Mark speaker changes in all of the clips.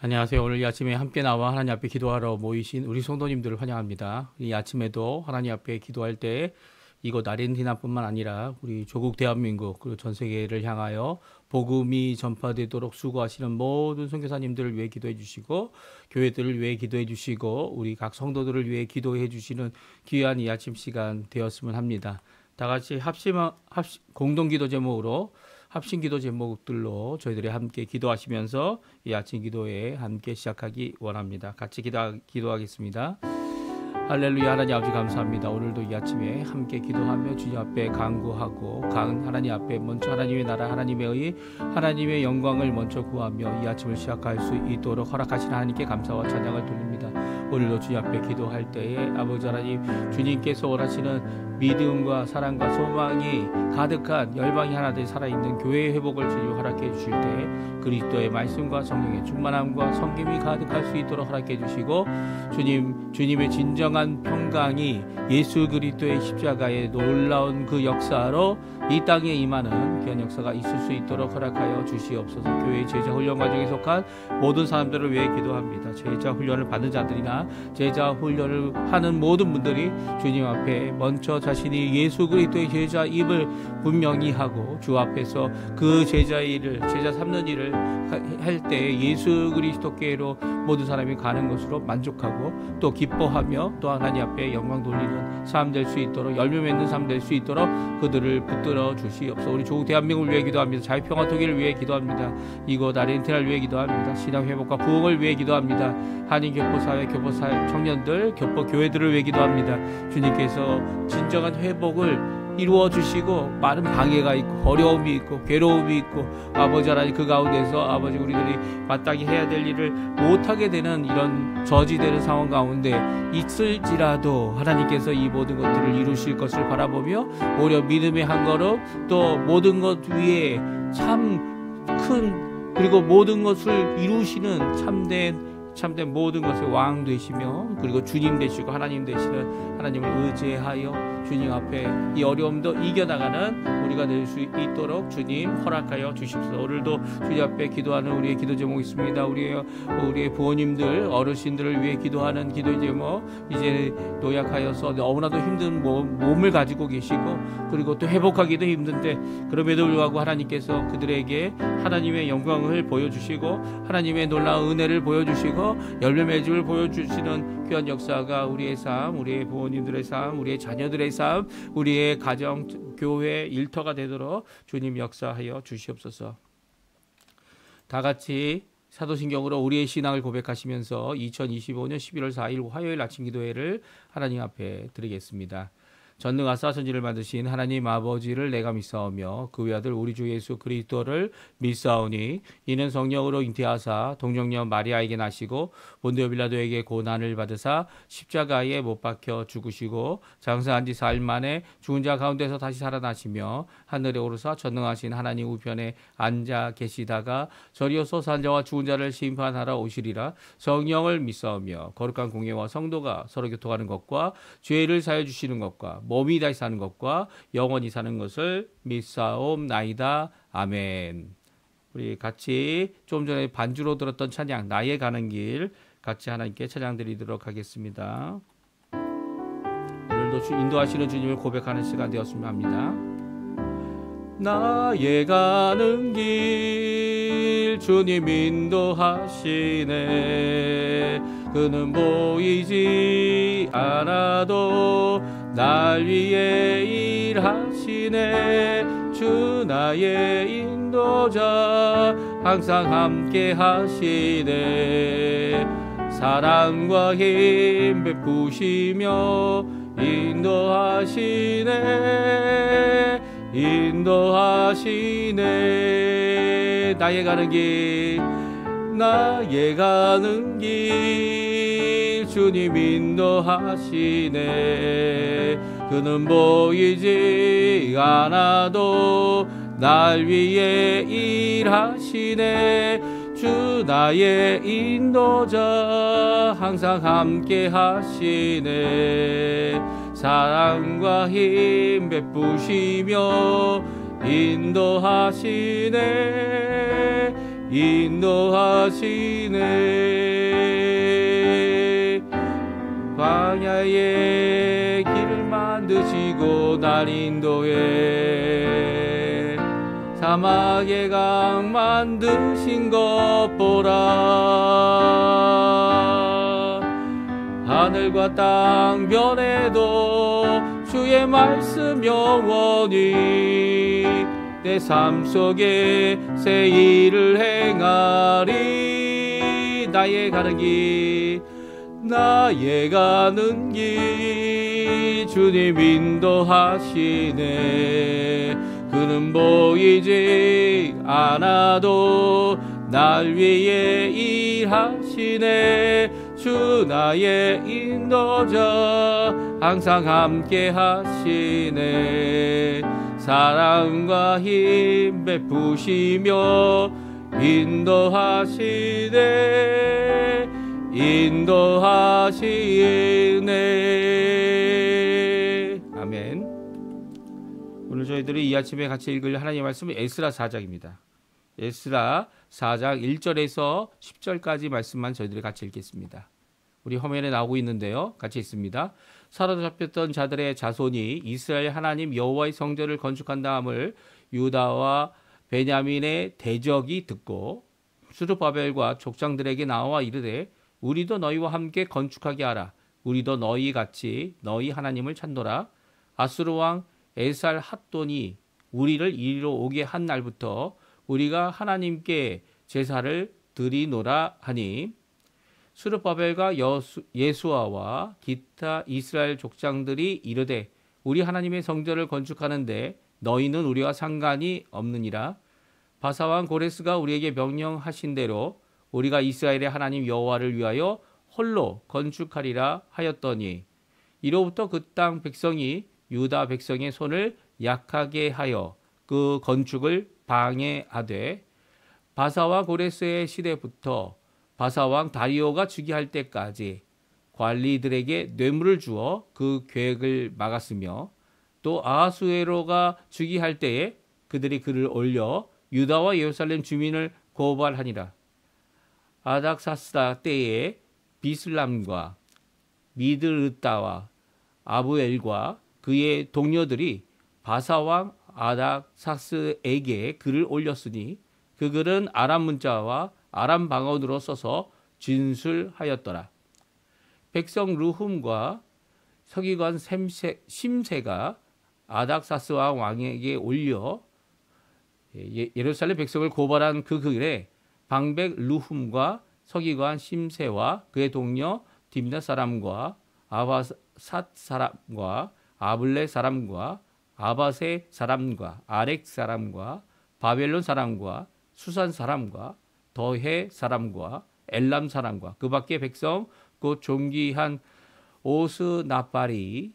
Speaker 1: 안녕하세요. 오늘 이 아침에 함께 나와 하나님 앞에 기도하러 모이신 우리 성도님들을 환영합니다. 이 아침에도 하나님 앞에 기도할 때 이곳 아르헨티나뿐만 아니라 우리 조국 대한민국 그리고 전 세계를 향하여 복음이 전파되도록 수고하시는 모든 선교사님들을 위해 기도해 주시고 교회들을 위해 기도해 주시고 우리 각 성도들을 위해 기도해 주시는 귀한 이 아침 시간 되었으면 합니다. 다 같이 공동기도 제목으로 합심기도 제목들로 저희들이 함께 기도하시면서 이 아침 기도에 함께 시작하기 원합니다. 같이 기도하겠습니다. 할렐루야. 하나님 아버지 감사합니다. 오늘도 이 아침에 함께 기도하며 주님 앞에 간구하고 하나님 앞에 먼저 하나님의 나라 하나님의 의 하나님의 영광을 먼저 구하며 이 아침을 시작할 수 있도록 허락하신 하나님께 감사와 찬양을 돌립니다. 오늘도 주님 앞에 기도할 때에 아버지 하나님 주님께서 원하시는 믿음과 사랑과 소망이 가득한 열방이 하나 되어 살아있는 교회의 회복을 주님 허락해 주실 때 그리스도의 말씀과 성령의 충만함과 섬김이 가득할 수 있도록 허락해 주시고 주님의 진정한 평강이 예수 그리스도의 십자가의 놀라운 그 역사로 이 땅에 임하는 귀한 역사가 있을 수 있도록 허락하여 주시옵소서. 교회의 제자 훈련 과정에 속한 모든 사람들을 위해 기도합니다. 제자 훈련을 받은 자들이나 제자 훈련을 하는 모든 분들이 주님 앞에 먼저 자신이 예수 그리스도의 제자임을 분명히 하고 주 앞에서 그 제자 삼는 일을 할 때 예수 그리스도께로 모든 사람이 가는 것으로 만족하고 또 기뻐하며 또 하나님 앞에 영광 돌리는 삶 될 수 있도록 열매 맺는 삶 될 수 있도록 그들을 붙들어 주시옵소서. 우리 조국 대한민국을 위해 기도합니다. 자유평화 통일을 위해 기도합니다. 이곳 아르헨티나를 위해 기도합니다. 신앙 회복과 부흥을 위해 기도합니다. 한인 교포사회 청년들 교포 교회들을 위해 기도합니다. 주님께서 진정한 회복을 이루어 주시고 많은 방해가 있고 어려움이 있고 괴로움이 있고 아버지 하나님 그 가운데서 아버지 우리들이 마땅히 해야 될 일을 못하게 되는 이런 저지되는 상황 가운데 있을지라도 하나님께서 이 모든 것들을 이루실 것을 바라보며 오히려 믿음의 한 걸음 또 모든 것 위에 참 큰 그리고 모든 것을 이루시는 참된 모든 것의 왕 되시며 그리고 주님 되시고 하나님 되시는 하나님을 의지하여 주님 앞에 이 어려움도 이겨나가는 우리가 될 수 있도록 주님 허락하여 주십시오. 오늘도 주님 앞에 기도하는 우리의 기도 제목이 있습니다. 우리의 부모님들 어르신들을 위해 기도하는 기도 제목 이제 노약하여서 너무나도 힘든 몸을 가지고 계시고 그리고 또 회복하기도 힘든데 그럼에도 불구하고 하나님께서 그들에게 하나님의 영광을 보여주시고 하나님의 놀라운 은혜를 보여주시고 열매 맺음을 보여주시는 귀한 역사가 우리의 삶, 우리의 부모님들의 삶, 우리의 자녀들의 삶, 우리의 가정, 교회, 일터가 되도록 주님 역사하여 주시옵소서. 다 같이 사도신경으로 우리의 신앙을 고백하시면서 2025년 11월 4일 화요일 아침 기도회를 하나님 앞에 드리겠습니다. 전능하사 천지를 만드신 하나님 아버지를 내가 믿사오며 그 외아들 우리 주 예수 그리스도를 믿사오니 이는 성령으로 잉태하사 동정녀 마리아에게 나시고 본디오 빌라도에게 고난을 받으사 십자가에 못 박혀 죽으시고 장사한 지 사흘 만에 죽은 자 가운데서 다시 살아나시며 하늘에 오르사 전능하신 하나님 우편에 앉아 계시다가 저리어 소사한 자와 죽은 자를 심판하러 오시리라. 성령을 믿사오며 거룩한 공예와 성도가 서로 교통하는 것과 죄를 사하여 주시는 것과 몸이 다시 사는 것과 영원히 사는 것을 믿사옵나이다. 아멘. 우리 같이 좀 전에 반주로 들었던 찬양 나의 가는 길 같이 하나님께 찬양 드리도록 하겠습니다. 오늘도 인도하시는 주님을 고백하는 시간 되었으면 합니다. 나의 가는 길 주님 인도하시네. 그는 보이지 않아도 날 위해 일하시네. 주 나의 인도자 항상 함께 하시네. 사랑과 힘 베푸시며 인도하시네. 나의 가는 길 주님 인도하시네. 그는 보이지 않아도 날 위해 일하시네. 주 나의 인도자 항상 함께 하시네. 사랑과 힘 베푸시며 인도하시네. 인도하시네. 광야에 길을 만드시고 날 인도해 사막의 강 만드신 것 보라. 하늘과 땅 변해도 주의 말씀 영원히 내 삶 속에 새 일을 행하리. 나의 가는 길 주님 인도하시네. 그는 보이지 않아도 날 위해 일하시네. 주 나의 인도자 항상 함께 하시네. 사랑과 힘 베푸시며 인도하시네. 아멘. 오늘 저희들이 이 아침에 같이 읽을 하나님의 말씀은 에스라 4장입니다. 에스라 4장 1절에서 10절까지 말씀만 저희들이 같이 읽겠습니다. 우리 화면에 나오고 있는데요. 같이 읽습니다. 사로잡혔던 자들의 자손이 이스라엘 하나님 여호와의 성전을 건축한 다음을 유다와 베냐민의 대적이 듣고 스룹바벨과 족장들에게 나와 이르되 우리도 너희와 함께 건축하게 하라. 우리도 너희 같이 너희 하나님을 찾노라. 아수르 왕 에살 핫돈이 우리를 이리로 오게 한 날부터 우리가 하나님께 제사를 드리노라 하니 스룹바벨과 예수아와 기타 이스라엘 족장들이 이르되 우리 하나님의 성전을 건축하는데 너희는 우리와 상관이 없느니라. 바사왕 고레스가 우리에게 명령하신 대로 우리가 이스라엘의 하나님 여호와를 위하여 홀로 건축하리라 하였더니 이로부터 그 땅 백성이 유다 백성의 손을 약하게 하여 그 건축을 방해하되 바사와 고레스의 시대부터 바사왕 다리오가 즉위할 때까지 관리들에게 뇌물을 주어 그 계획을 막았으며 또 아하수에로가 즉위할 때에 그들이 그를 올려 유다와 예루살렘 주민을 고발하니라. 아닥사스다 때에 비슬람과 미드르다와 아부엘과 그의 동료들이 바사왕 아닥사스에게 글을 올렸으니 그 글은 아람 문자와 아람 방언으로 써서 진술하였더라. 백성 르훔과 서기관 심세가 아닥사스 왕에게 올려 예루살렘 백성을 고발한 그 글에 방백 르훔과 서기관 심세와 그의 동료 딥나 사람과 아바삿 사람과 아블레 사람과 아바세 사람과 아렉 사람과 바벨론 사람과 수산 사람과 더해 사람과 엘람 사람과 그 밖의 백성 곧 존귀한 오스나발이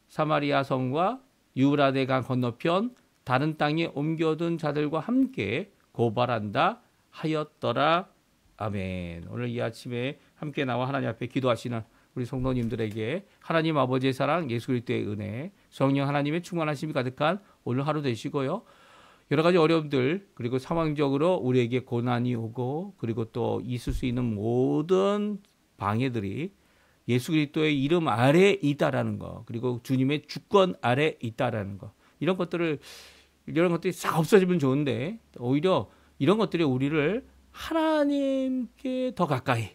Speaker 1: 사마리아 성과 유브라데 강 건너편 다른 땅에 옮겨둔 자들과 함께 고발한다 하였더라. 아멘. 오늘 이 아침에 함께 나와 하나님 앞에 기도하시는 우리 성도님들에게 하나님 아버지의 사랑, 예수 그리스도의 은혜, 성령 하나님의 충만하심이 가득한 오늘 하루 되시고요. 여러 가지 어려움들 그리고 상황적으로 우리에게 고난이 오고 그리고 또 있을 수 있는 모든 방해들이 예수 그리스도의 이름 아래에 있다라는 거, 그리고 주님의 주권 아래에 있다라는 거, 이런 것들이 싹 없어지면 좋은데 오히려 이런 것들이 우리를 하나님께 더 가까이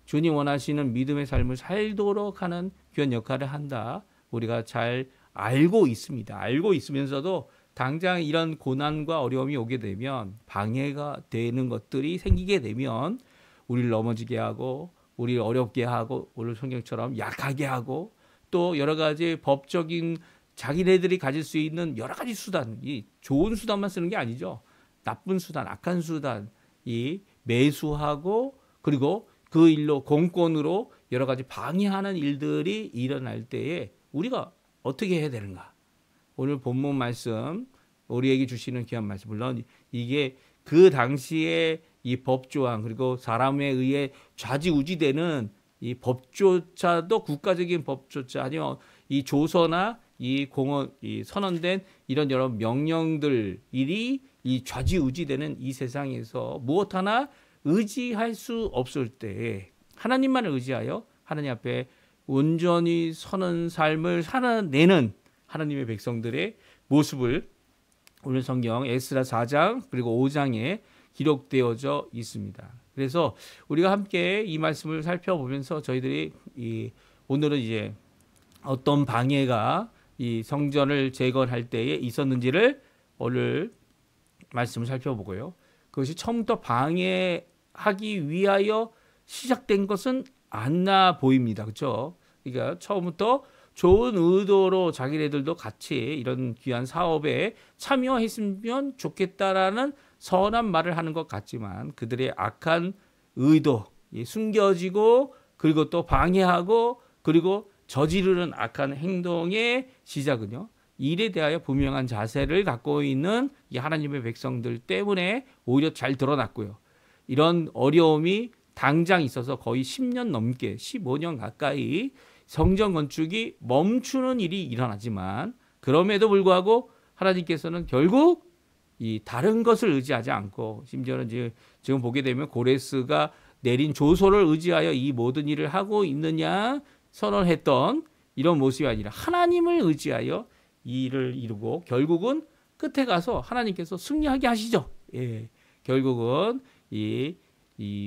Speaker 1: 주님 원하시는 믿음의 삶을 살도록 하는 귀한 역할을 한다. 우리가 잘 알고 있습니다. 알고 있으면서도 당장 이런 고난과 어려움이 오게 되면 방해가 되는 것들이 생기게 되면 우리를 넘어지게 하고 우리를 어렵게 하고 오늘 성경처럼 약하게 하고 또 여러 가지 법적인 자기네들이 가질 수 있는 여러 가지 수단, 이 좋은 수단만 쓰는 게 아니죠. 나쁜 수단, 악한 수단이 매수하고 그리고 그 일로 공권으로 여러 가지 방해하는 일들이 일어날 때에 우리가 어떻게 해야 되는가? 오늘 본문 말씀 우리에게 주시는 귀한 말씀, 물론 이게 그 당시에 이 법조항 그리고 사람에 의해 좌지우지되는 이 법조차도 국가적인 법조차 아니면 이 조서나 이 공원 이 선언된 이런 여러 명령들 일이 이 좌지우지되는 이 세상에서 무엇 하나 의지할 수 없을 때 하나님만을 의지하여 하나님 앞에 온전히 서는 삶을 살아내는 하나님의 백성들의 모습을 오늘 성경 에스라 4장 그리고 5장에 기록되어져 있습니다. 그래서 우리가 함께 이 말씀을 살펴보면서 저희들이 오늘은 이제 어떤 방해가 이 성전을 재건할 때에 있었는지를 오늘 말씀을 살펴보고요. 그것이 처음부터 방해하기 위하여 시작된 것은 않나 보입니다. 그렇죠? 그러니까 처음부터 좋은 의도로 자기네들도 같이 이런 귀한 사업에 참여했으면 좋겠다라는 선한 말을 하는 것 같지만 그들의 악한 의도, 숨겨지고 그리고 또 방해하고 그리고 저지르는 악한 행동의 시작은요. 일에 대하여 분명한 자세를 갖고 있는 이 하나님의 백성들 때문에 오히려 잘 드러났고요. 이런 어려움이 당장 있어서 거의 10년 넘게 15년 가까이 성전 건축이 멈추는 일이 일어나지만 그럼에도 불구하고 하나님께서는 결국 이 다른 것을 의지하지 않고 심지어는 지금 보게 되면 고레스가 내린 조서를 의지하여 이 모든 일을 하고 있느냐 선언했던 이런 모습이 아니라 하나님을 의지하여 이 일을 이루고 결국은 끝에 가서 하나님께서 승리하게 하시죠. 예, 결국은 이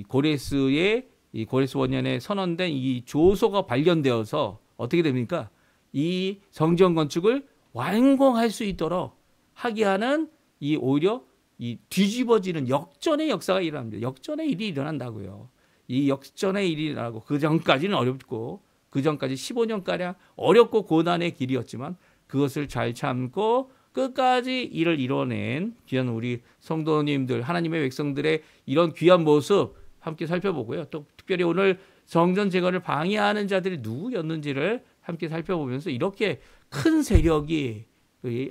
Speaker 1: 고레스의 이 고레스 원년에 선언된 이 조서가 발견되어서 어떻게 됩니까? 이 성전 건축을 완공할 수 있도록 하게 하는 이 오히려 이 뒤집어지는 역전의 역사가 일어납니다. 역전의 일이 일어난다고요. 이 역전의 일이 일어나고 그 전까지는 어렵고 그 전까지 15년가량 어렵고 고난의 길이었지만 그것을 잘 참고 끝까지 일을 이뤄낸 귀한 우리 성도님들 하나님의 백성들의 이런 귀한 모습 함께 살펴보고요. 또 특별히 오늘 성전 재건을 방해하는 자들이 누구였는지를 함께 살펴보면서 이렇게 큰 세력이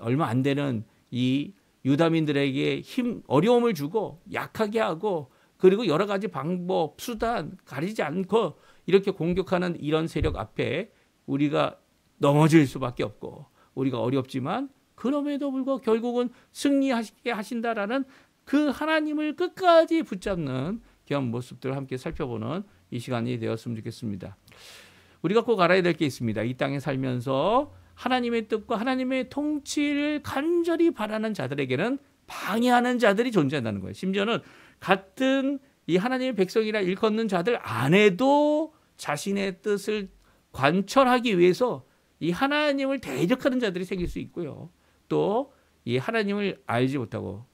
Speaker 1: 얼마 안 되는 이 유다민들에게 어려움을 주고 약하게 하고 그리고 여러 가지 방법, 수단 가리지 않고 이렇게 공격하는 이런 세력 앞에 우리가 넘어질 수밖에 없고 우리가 어렵지만 그럼에도 불구하고 결국은 승리하시게 하신다라는 그 하나님을 끝까지 붙잡는 귀한 모습들을 함께 살펴보는 이 시간이 되었으면 좋겠습니다. 우리가 꼭 알아야 될 게 있습니다. 이 땅에 살면서 하나님의 뜻과 하나님의 통치를 간절히 바라는 자들에게는 방해하는 자들이 존재한다는 거예요. 심지어는 같은 이 하나님의 백성이라 일컫는 자들 안에도 자신의 뜻을 관철하기 위해서 이 하나님을 대적하는 자들이 생길 수 있고요. 또 이 하나님을 알지 못하고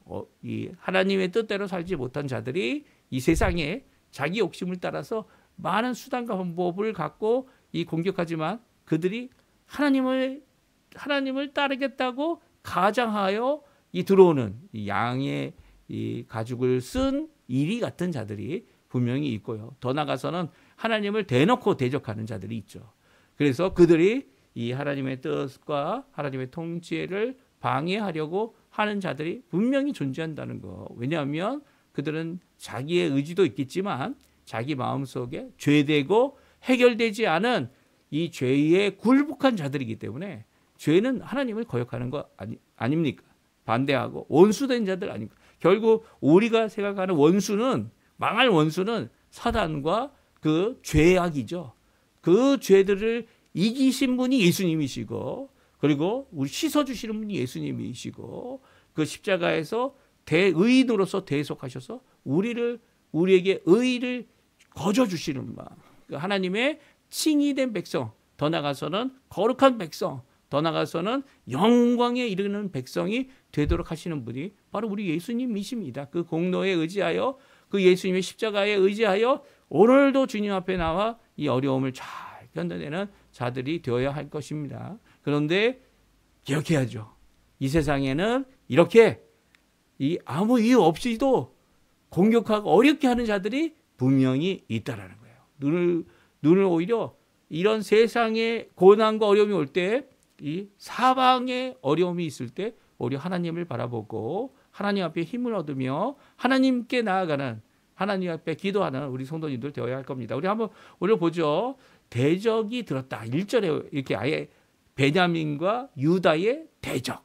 Speaker 1: 이 하나님의 뜻대로 살지 못한 자들이 이 세상에 자기 욕심을 따라서 많은 수단과 방법을 갖고 이 공격하지만 그들이 하나님을 따르겠다고 가장하여 이 들어오는 이 양의 이 가죽을 쓴 이리 같은 자들이 분명히 있고요. 더 나아가서는 하나님을 대놓고 대적하는 자들이 있죠. 그래서 그들이 이 하나님의 뜻과 하나님의 통치를 방해하려고 하는 자들이 분명히 존재한다는 거. 왜냐하면 그들은 자기의 의지도 있겠지만 자기 마음속에 죄되고 해결되지 않은 이 죄에 굴복한 자들이기 때문에 죄는 하나님을 거역하는 거 아닙니까? 반대하고 원수된 자들 아닙니까? 결국 우리가 생각하는 원수는 망할 원수는 사단과 그 죄악이죠. 그 죄들을 이기신 분이 예수님이시고 그리고 우리 씻어주시는 분이 예수님이시고 그 십자가에서 대의인으로서 대속하셔서 우리에게 의를 거저주시는 바 하나님의 칭의된 백성 더 나아가서는 거룩한 백성 더 나아가서는 영광에 이르는 백성이 되도록 하시는 분이 바로 우리 예수님이십니다. 그 공로에 의지하여 그 예수님의 십자가에 의지하여 오늘도 주님 앞에 나와 이 어려움을 잘 견뎌내는 자들이 되어야 할 것입니다. 그런데 기억해야죠. 이 세상에는 이렇게 아무 이유 없이도 공격하고 어렵게 하는 자들이 분명히 있다라는 거예요. 눈을 오히려 이런 세상의 고난과 어려움이 올 때 이 사방에 어려움이 있을 때 오히려 하나님을 바라보고 하나님 앞에 힘을 얻으며 하나님께 나아가는 하나님 앞에 기도하는 우리 성도님들 되어야 할 겁니다. 우리 한번 오늘 보죠. 대적이 들었다. 1절에 이렇게 아예 베냐민과 유다의 대적.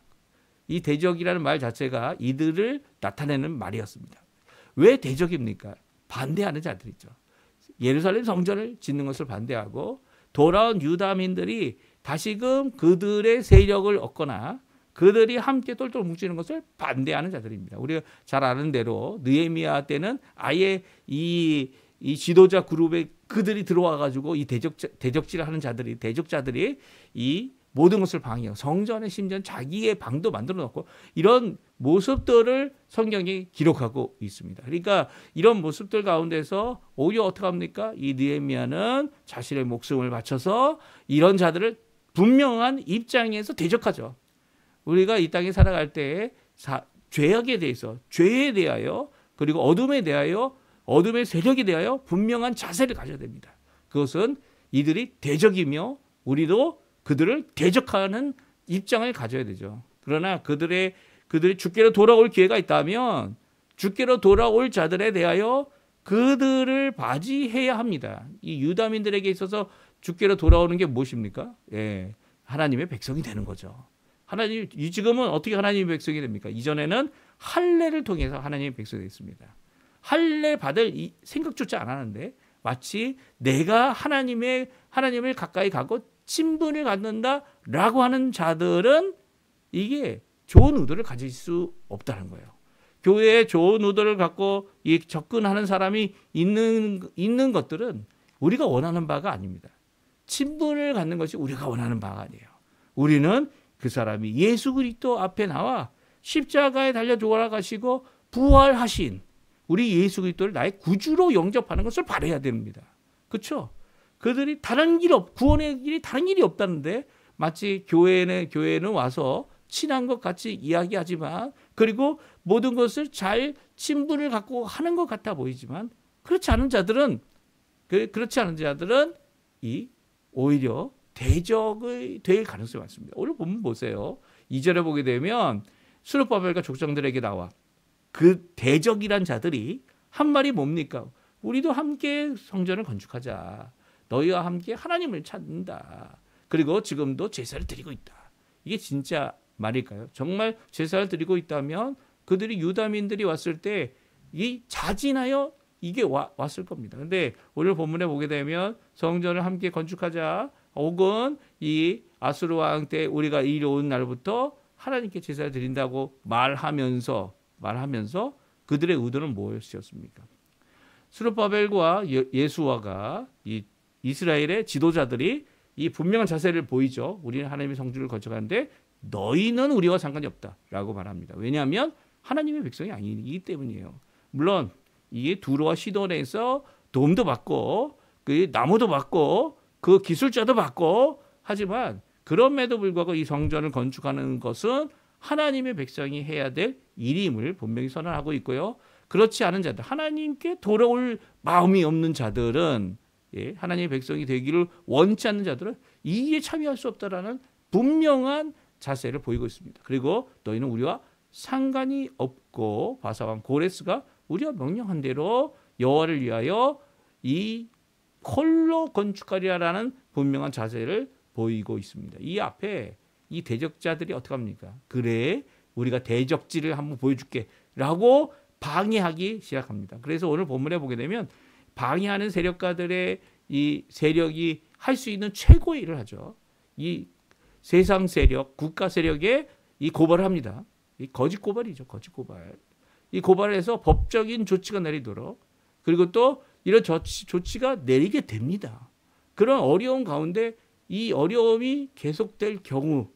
Speaker 1: 이 대적이라는 말 자체가 이들을 나타내는 말이었습니다. 왜 대적입니까? 반대하는 자들이죠. 예루살렘 성전을 짓는 것을 반대하고 돌아온 유다민들이 다시금 그들의 세력을 얻거나 그들이 함께 똘똘 뭉치는 것을 반대하는 자들입니다. 우리가 잘 아는 대로 느헤미야 때는 아예 이 지도자 그룹에 그들이 들어와 가지고 이 대적질을 하는 자들이 대적자들이 이 모든 것을 방해하고 성전에 심지어 자기의 방도 만들어 놓고 이런 모습들을 성경이 기록하고 있습니다. 그러니까 이런 모습들 가운데서 오히려 어떻게 합니까? 이 느헤미야는 자신의 목숨을 바쳐서 이런 자들을 분명한 입장에서 대적하죠. 우리가 이 땅에 살아갈 때 죄악에 대해서, 죄에 대하여, 그리고 어둠에 대하여, 어둠의 세력에 대하여 분명한 자세를 가져야 됩니다. 그것은 이들이 대적이며 우리도 그들을 대적하는 입장을 가져야 되죠. 그러나 그들이 주께로 돌아올 기회가 있다면 주께로 돌아올 자들에 대하여 그들을 맞이해야 합니다. 이 유다민들에게 있어서 주께로 돌아오는 게 무엇입니까? 예, 하나님의 백성이 되는 거죠. 하나님, 지금은 어떻게 하나님의 백성이 됩니까? 이전에는 할례를 통해서 하나님의 백성이 됐습니다. 할례 받을 생각조차 안 하는데 마치 내가 하나님을 가까이 가고 친분을 갖는다라고 하는 자들은 이게 좋은 의도를 가질 수 없다는 거예요. 교회에 좋은 의도를 갖고 접근하는 사람이 있는 것들은 우리가 원하는 바가 아닙니다. 친분을 갖는 것이 우리가 원하는 바가 아니에요. 우리는 그 사람이 예수 그리스도 앞에 나와 십자가에 달려 돌아가시고 부활하신 우리 예수 그리스도를 나의 구주로 영접하는 것을 바라야 됩니다. 그렇죠? 그들이 구원의 길이 다른 길이 없다는데 마치 교회는 와서 친한 것 같이 이야기하지만 그리고 모든 것을 잘 친분을 갖고 하는 것 같아 보이지만 그렇지 않은 자들은 오히려 대적이 될 가능성이 많습니다. 오늘 보면 보세요. 2절에 보게 되면 스룹바벨과 족장들에게 나와 그 대적이란 자들이 한 말이 뭡니까? 우리도 함께 성전을 건축하자. 너희와 함께 하나님을 찾는다. 그리고 지금도 제사를 드리고 있다. 이게 진짜 말일까요? 정말 제사를 드리고 있다면 그들이 유다민들이 왔을 때 이 자진하여 이게 왔을 겁니다. 그런데 오늘 본문에 보게 되면 성전을 함께 건축하자. 혹은 이 아수르 왕 때 우리가 이르온 날부터 하나님께 제사를 드린다고 말하면서 그들의 의도는 무엇이었습니까? 스룹바벨과 예수아가 이 이스라엘의 지도자들이 이 분명한 자세를 보이죠. 우리는 하나님의 성전을 건축하는데 너희는 우리와 상관이 없다라고 말합니다. 왜냐하면 하나님의 백성이 아니기 때문이에요. 물론 이게 두로와 시돈에서 도움도 받고 그 나무도 받고 그 기술자도 받고 하지만 그럼에도 불구하고 이 성전을 건축하는 것은 하나님의 백성이 해야 될 일임을 분명히 선언하고 있고요. 그렇지 않은 자들, 하나님께 돌아올 마음이 없는 자들은 하나님의 백성이 되기를 원치 않는 자들은 이에 참여할 수 없다라는 분명한 자세를 보이고 있습니다. 그리고 너희는 우리와 상관이 없고 바사왕 고레스가 우리가 명령한 대로 여호와를 위하여 이 홀로 건축하리라는 분명한 자세를 보이고 있습니다. 이 앞에 이 대적자들이 어떻게 합니까? 그래 우리가 대적질을 한번 보여줄게 라고 방해하기 시작합니다. 그래서 오늘 본문에 보게 되면 방해하는 세력가들의 이 세력이 할 수 있는 최고의 일을 하죠. 이 세상 세력, 국가 세력에 이 고발을 합니다. 이 거짓 고발이죠. 거짓 고발. 이 고발을 해서 법적인 조치가 내리도록 그리고 또 이런 조치가 내리게 됩니다. 그런 어려운 가운데 이 어려움이 계속될 경우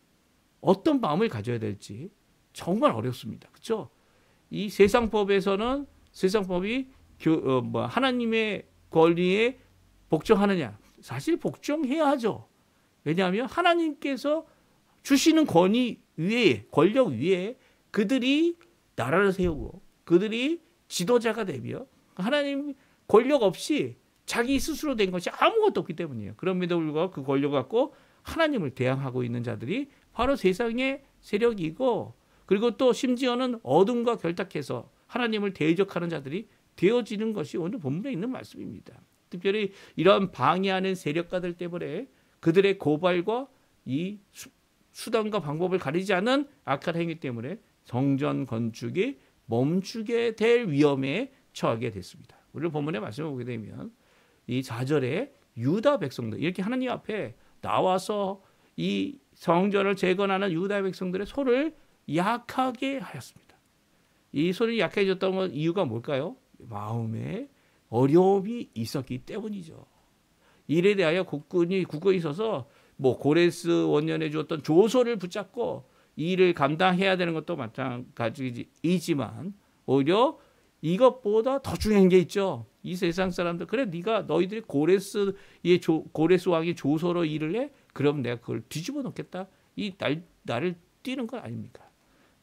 Speaker 1: 어떤 마음을 가져야 될지 정말 어렵습니다. 그렇죠? 이 세상법에서는 세상법이 하나님의 권리에 복종하느냐? 사실 복종해야 하죠. 왜냐하면 하나님께서 주시는 권위 위에 권력 위에 그들이 나라를 세우고 그들이 지도자가 되며 하나님 권력 없이 자기 스스로 된 것이 아무것도 없기 때문이에요. 그럼에도 불구하고 그 권력을 갖고 하나님을 대항하고 있는 자들이 바로 세상의 세력이고 그리고 또 심지어는 어둠과 결탁해서 하나님을 대적하는 자들이 되어지는 것이 오늘 본문에 있는 말씀입니다. 특별히 이런 방해하는 세력가들 때문에 그들의 고발과 이
Speaker 2: 수단과 방법을 가리지 않은 악한 행위 때문에 성전 건축이 멈추게 될 위험에 처하게 됐습니다. 우리 본문의 말씀을 보게 되면 이 4절에 유다 백성들 이렇게 하나님 앞에 나와서 이 성전을 재건하는 유다 백성들의 손을 약하게 하였습니다. 이 손이 약해졌던 건 이유가 뭘까요? 마음에 어려움이 있었기 때문이죠. 일에 대하여 굳건히 있어서 뭐 고레스 원년에 주었던 조소를 붙잡고 이 일을 감당해야 되는 것도 마찬가지이지만 오히려 이것보다 더 중요한 게 있죠. 이 세상 사람들 그래 너희들이 고레스 왕이 조소로 일을 해? 그럼 내가 그걸 뒤집어 놓겠다. 나를 뛰는 건 아닙니까?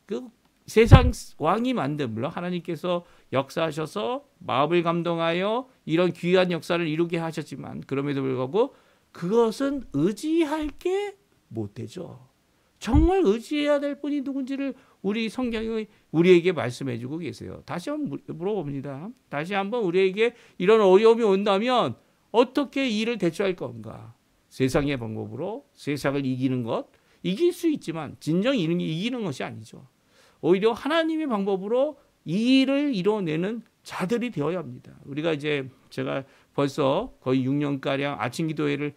Speaker 2: 그 세상 왕이 만든 물론 하나님께서 역사하셔서 마음을 감동하여 이런 귀한 역사를 이루게 하셨지만 그럼에도 불구하고 그것은 의지할 게 못 되죠. 정말 의지해야 될 분이 누군지를 우리 성경이 우리에게 말씀해 주고 계세요. 다시 한번 물어봅니다. 다시 한번 우리에게 이런 어려움이 온다면 어떻게 이를 대처할 건가? 세상의 방법으로 세상을 이기는 것, 이길 수 있지만 진정 이기는 것이 아니죠. 오히려 하나님의 방법으로 이 일을 이뤄내는 자들이 되어야 합니다. 우리가 이제 제가 벌써 거의 6년가량 아침 기도회를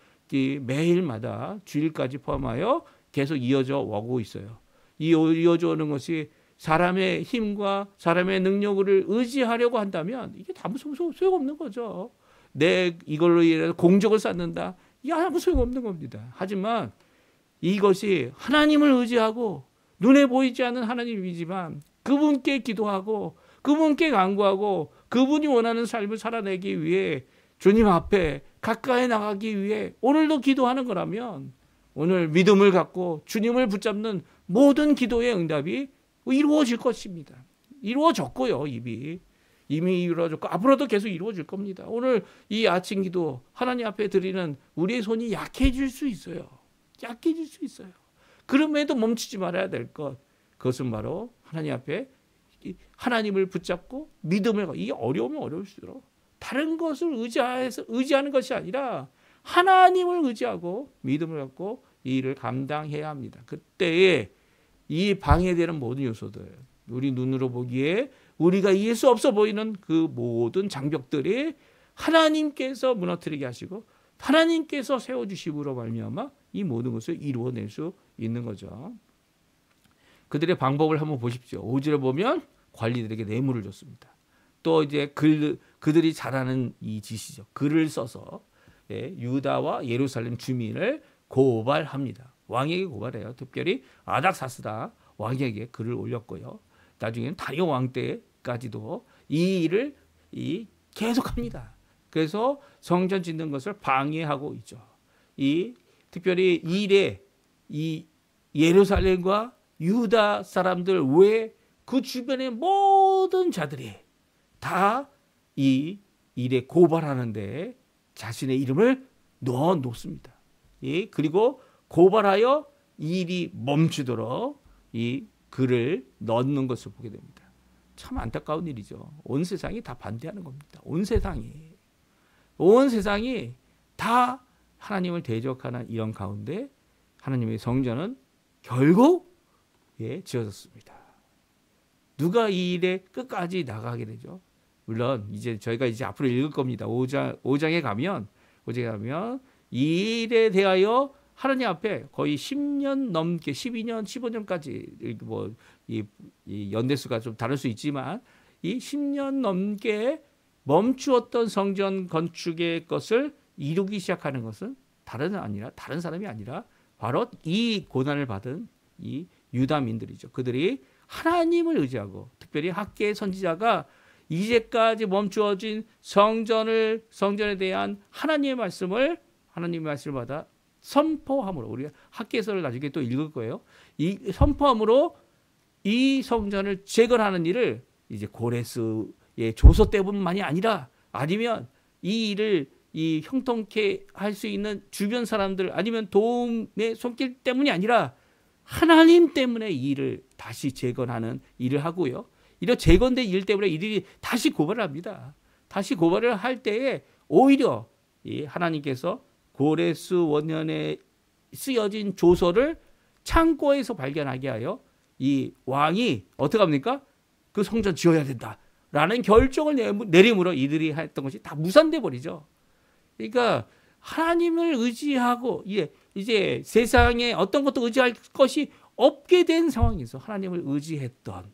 Speaker 2: 매일마다 주일까지 포함하여 계속 이어져 오고 있어요. 이어져 오는 것이 사람의 힘과 사람의 능력을 의지하려고 한다면 이게 아무 소용없는 거죠. 이걸로 인해서 공적을 쌓는다. 이게 아무 소용없는 겁니다. 하지만 이것이 하나님을 의지하고 눈에 보이지 않는 하나님이지만 그분께 기도하고 그분께 간구하고 그분이 원하는 삶을 살아내기 위해 주님 앞에 가까이 나가기 위해 오늘도 기도하는 거라면 오늘 믿음을 갖고 주님을 붙잡는 모든 기도의 응답이 이루어질 것입니다. 이루어졌고요. 이미 이루어졌고 앞으로도 계속 이루어질 겁니다. 오늘 이 아침 기도 하나님 앞에 드리는 우리의 손이 약해질 수 있어요. 약해질 수 있어요. 그럼에도 멈추지 말아야 될 것. 그것은 바로 하나님 앞에 하나님을 붙잡고 믿음을 이게 어려우면 어려울수록 다른 것을 의지하는 것이 아니라 하나님을 의지하고 믿음을 갖고 이 일을 감당해야 합니다. 그때에 이 방해되는 모든 요소들, 우리 눈으로 보기에 우리가 이길 수 없어 보이는 그 모든 장벽들이 하나님께서 무너뜨리게 하시고 하나님께서 세워주심으로 말미암아 이 모든 것을 이루어낼 수 있는 거죠. 그들의 방법을 한번 보십시오. 5절에 보면 관리들에게 뇌물을 줬습니다. 또 이제 그들이 잘하는 이 짓이죠. 글을 써서 유다와 예루살렘 주민을 고발합니다. 왕에게 고발해요. 특별히 아닥사스다 왕에게 글을 올렸고요. 나중에는 다리오 왕 때까지도 이 일을 계속합니다. 그래서 성전 짓는 것을 방해하고 있죠. 특별히 이 일에 이 예루살렘과 유다 사람들 외에 그 주변의 모든 자들이 다 이 일에 고발하는데 자신의 이름을 넣어 놓습니다. 그리고 고발하여 이 일이 멈추도록 이 글을 넣는 것을 보게 됩니다. 참 안타까운 일이죠. 온 세상이 다 반대하는 겁니다. 온 세상이 다 하나님을 대적하는 이런 가운데 하나님의 성전은 결국 지어졌습니다. 누가 이 일에 끝까지 나가게 되죠? 물론 저희가 앞으로 읽을 겁니다. 5장에 가면 이 일에 대하여 하나님 앞에 거의 10년 넘게 12년, 15년까지 이 연대수가 좀 다를 수 있지만 이 10년 넘게 멈추었던 성전 건축의 것을 이루기 시작하는 것은 다른 사람이 아니라 바로 이 고난을 받은 이 유다민들이죠. 그들이 하나님을 의지하고 특별히 학개의 선지자가 이제까지 멈추어진 성전에 대한 하나님의 말씀을 받아 선포함으로 우리가 학개서를 나중에 또 읽을 거예요. 이 선포함으로 이 성전을 재건하는 일을 이제 고레스의 조서 때문만이 아니라 아니면 이 일을 형통케 할 수 있는 주변 사람들 아니면 도움의 손길 때문이 아니라 하나님 때문에 이 일을 다시 재건하는 일을 하고요. 이런 재건된 일 때문에 이들이 다시 고발을 합니다. 다시 고발을 할 때에 오히려 하나님께서 고레스 원년에 쓰여진 조서를 창고에서 발견하게 하여 이 왕이 어떻게 합니까? 그 성전 지어야 된다라는 결정을 내림으로 이들이 했던 것이 다 무산돼 버리죠. 그러니까 하나님을 의지하고 이제 세상에 어떤 것도 의지할 것이 없게 된 상황에서 하나님을 의지했던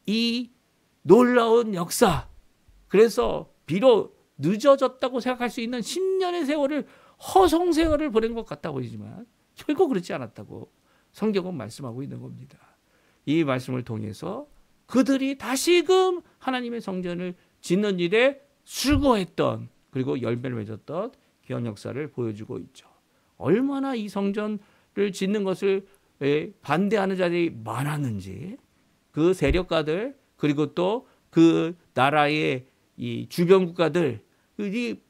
Speaker 2: 이 놀라운 역사, 그래서 비록 늦어졌다고 생각할 수 있는 10년의 세월을 허송 세월을 보낸 것 같아 보이지만 결코 그렇지 않았다고 성경은 말씀하고 있는 겁니다. 이 말씀을 통해서 그들이 다시금 하나님의 성전을 짓는 일에 수고했던, 그리고 열매를 맺었던 귀한 역사를 보여주고 있죠. 얼마나 이 성전을 짓는 것을 반대하는 자들이 많았는지, 그 세력가들, 그리고 또 그 나라의 이 주변 국가들이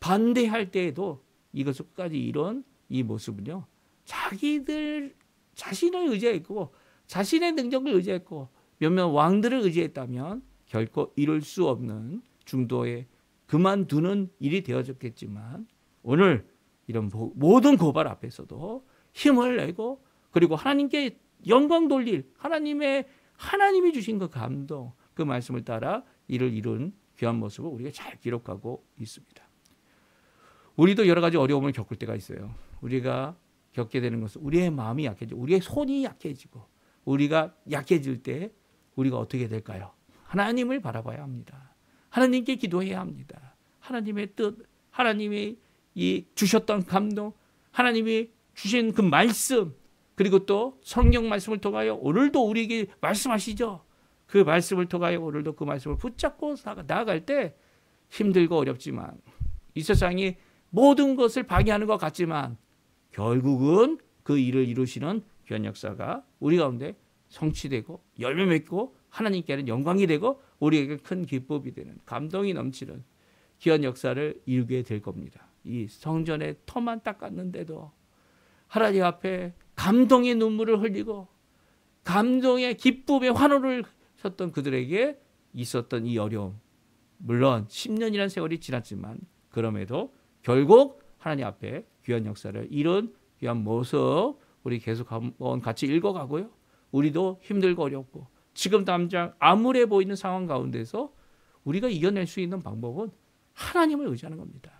Speaker 2: 반대할 때에도 이것을 끝까지 이룬 이 모습은요, 자기들 자신을 의지했고 자신의 능력을 의지했고 몇몇 왕들을 의지했다면 결코 이룰 수 없는 중도에 그만두는 일이 되어졌겠지만, 오늘 이런 모든 고발 앞에서도 힘을 내고, 그리고 하나님께 영광 돌릴 하나님이 주신 그 감동, 그 말씀을 따라 이를 이룬 귀한 모습을 우리가 잘 기록하고 있습니다. 우리도 여러 가지 어려움을 겪을 때가 있어요. 우리가 겪게 되는 것은 우리의 마음이 약해지고 우리의 손이 약해지고, 우리가 약해질 때 우리가 어떻게 될까요? 하나님을 바라봐야 합니다. 하나님께 기도해야 합니다. 하나님의 뜻, 하나님이 주셨던 감동, 하나님이 주신 그 말씀, 그리고 또 성경 말씀을 통하여 오늘도 우리에게 말씀하시죠. 그 말씀을 통하여 오늘도 그 말씀을 붙잡고 나아갈 때 힘들고 어렵지만, 이 세상이 모든 것을 방해하는 것 같지만 결국은 그 일을 이루시는 귀한 역사가 우리 가운데 성취되고 열매 맺고 하나님께는 영광이 되고 우리에게 큰 기쁨이 되는, 감동이 넘치는 귀한 역사를 이루게 될 겁니다. 이 성전의 터만 닦았는데도 하나님 앞에 감동의 눈물을 흘리고 감동의 기쁨의 환호를 섰던 그들에게 있었던 이 어려움, 물론 10년이라는 세월이 지났지만 그럼에도 결국 하나님 앞에 귀한 역사를 이룬 귀한 모습, 우리 계속 한번 같이 읽어가고요. 우리도 힘들고 어렵고 지금 당장 암울해 보이는 상황 가운데서 우리가 이겨낼 수 있는 방법은 하나님을 의지하는 겁니다.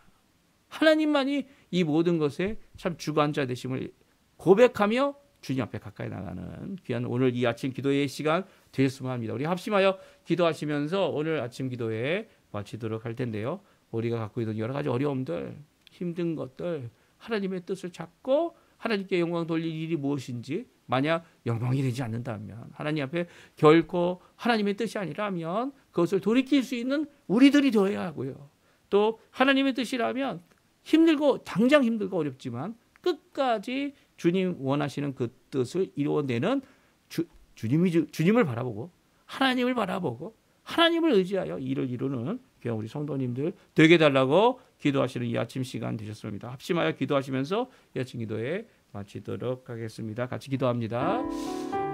Speaker 2: 하나님만이 이 모든 것에 참 주관자 되심을 고백하며 주님 앞에 가까이 나가는 귀한 오늘 이 아침 기도의 시간 되셨으면 합니다. 우리 합심하여 기도하시면서 오늘 아침 기도회 마치도록 할 텐데요. 우리가 갖고 있는 여러 가지 어려움들, 힘든 것들, 하나님의 뜻을 찾고 하나님께 영광 돌릴 일이 무엇인지, 만약 영광이 되지 않는다면, 하나님 앞에 결코 하나님의 뜻이 아니라면 그것을 돌이킬 수 있는 우리들이 되어야 하고요. 또 하나님의 뜻이라면 당장 힘들고 어렵지만 끝까지 주님 원하시는 그 뜻을 이루어내는 주님을 바라보고 하나님을 바라보고 하나님을 의지하여 일을 이루는 귀한 우리 성도님들 되게 달라고 기도하시는 이 아침 시간 되셨습니다. 합심하여 기도하시면서 이 아침 기도에 마치도록 하겠습니다. 같이 기도합니다.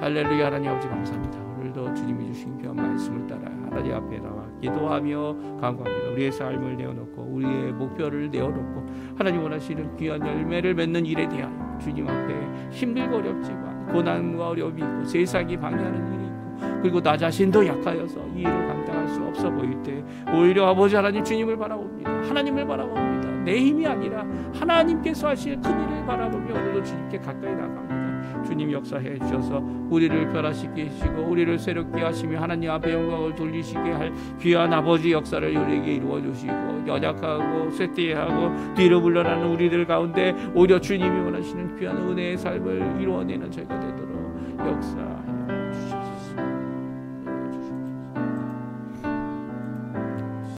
Speaker 2: 할렐루야. 하나님 아버지 감사합니다. 오늘도 주님이 주신 귀한 말씀을 따라 하나님 앞에 나와 기도하며 간구합니다. 우리의 삶을 내어놓고 우리의 목표를 내어놓고 하나님 원하시는 귀한 열매를 맺는 일에 대하여 주님 앞에 힘들고 어렵지만 고난과 어려움이 있고 세상이 방해하는 일이 있고 그리고 나 자신도 약하여서 이 일을 감당할 수 없어 보일 때 오히려 아버지 하나님 주님을 바라봅니다. 하나님을 바라봅니다. 내 힘이 아니라 하나님께서 하실 큰 일을 바라보며 오늘도 주님께 가까이 나갑니다. 주님 역사해 주셔서 우리를 변화시키시고 우리를 새롭게 하시며 하나님 앞에 영광을 돌리시게 할 귀한 아버지 역사를 우리에게 이루어 주시고, 연약하고 쇠퇴하고 뒤로 물러나는 우리들 가운데 오히려 주님이 원하시는 귀한 은혜의 삶을 이루어내는 저희가 되도록 역사해